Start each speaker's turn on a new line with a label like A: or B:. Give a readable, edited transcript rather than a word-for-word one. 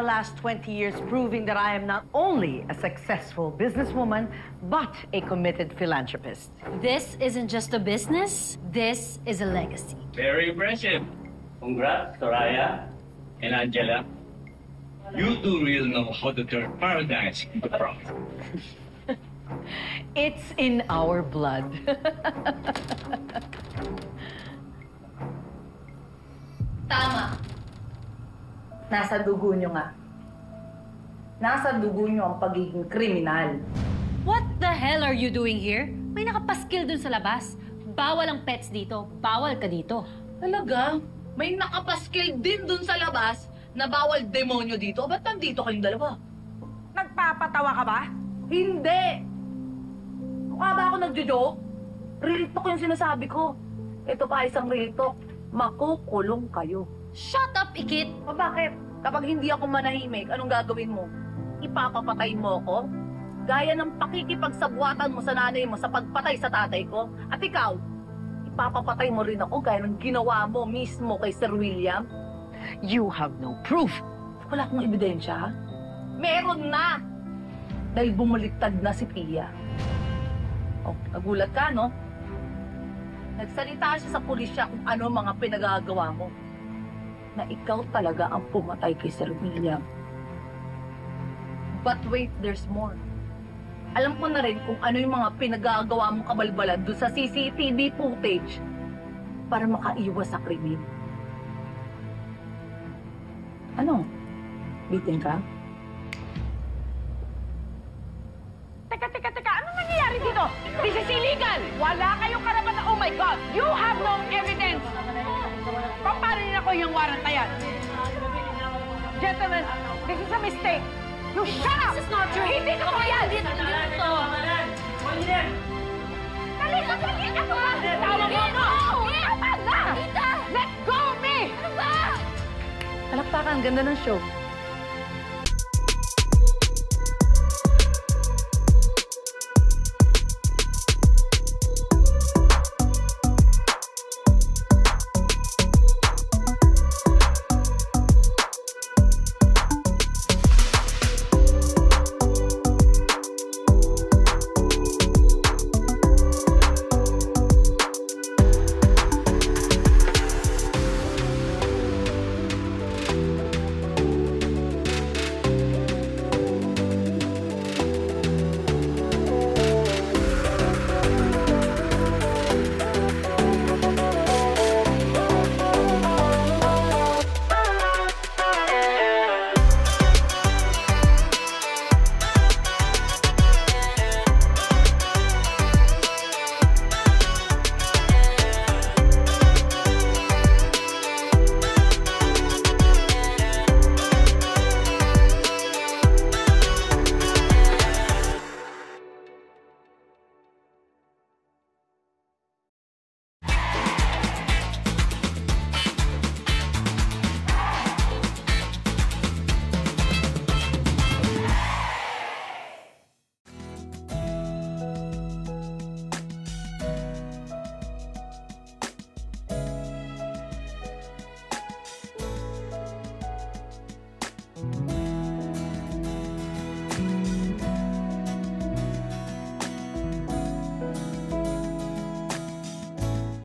A: last 20 years proving that I am not only a successful businesswoman, but a committed philanthropist.
B: This isn't just a business, this is a legacy.
C: Very impressive. Congrats, Soraya and Angela. You two really know how to turn paradise into profit.
A: It's in our blood.
D: Tama. Nasa dugo nyo nga. Nasa dugo nyo ang pagiging kriminal.
B: What the hell are you doing here? May nakapaskil dun sa labas. Bawal ang pets dito. Bawal ka dito.
D: Talaga? May nakapaskil din dun sa labas na bawal demonyo dito? Ba't nandito kayong dalawa?
A: Nagpapatawa ka ba?
D: Hindi! Mukha ba ako nagjo-joke? Real talk yung sinasabi ko. Ito pa isang real talk. Makukulong kayo.
B: Shut up, Ikit!
D: O bakit? Kapag hindi ako manahimik, anong gagawin mo? Ipapapatay mo ako? Gaya ng pakikipagsabuatan mo sa nanay mo sa pagpatay sa tatay ko? At ikaw, ipapapatay mo rin ako gaya ng ginawa mo mismo kay Sir William?
A: You have no proof.
D: Wala akong ebidensya, ha? Meron na! Dahil bumaliktad na si Pia. Oh, nagulat ka, no? Nagsalita siya sa pulisya kung ano mga pinagagawa mo. Na ikaw talaga ang pumatay kay Sir William. But wait, there's more. Alam ko na rin kung ano yung mga pinagagawa mong kabalbalan doon sa CCTV footage para makaiwas sa krimen. Ano? Bitin ka?
A: Teka, ano nangyayari dito? This is illegal! Wala kayong karapatan. Oh my God! You have no evidence! Paano niyo ako yung warrant na yan? Gentlemen, this is a mistake. You shut up!
B: This is not true.
A: Hindi ko yan!
B: Hindi to.
A: Dali ka! Tawa mo ako! Tama na! Let go of me!
B: Ano ba?
A: Palakpakan, ganda ng show.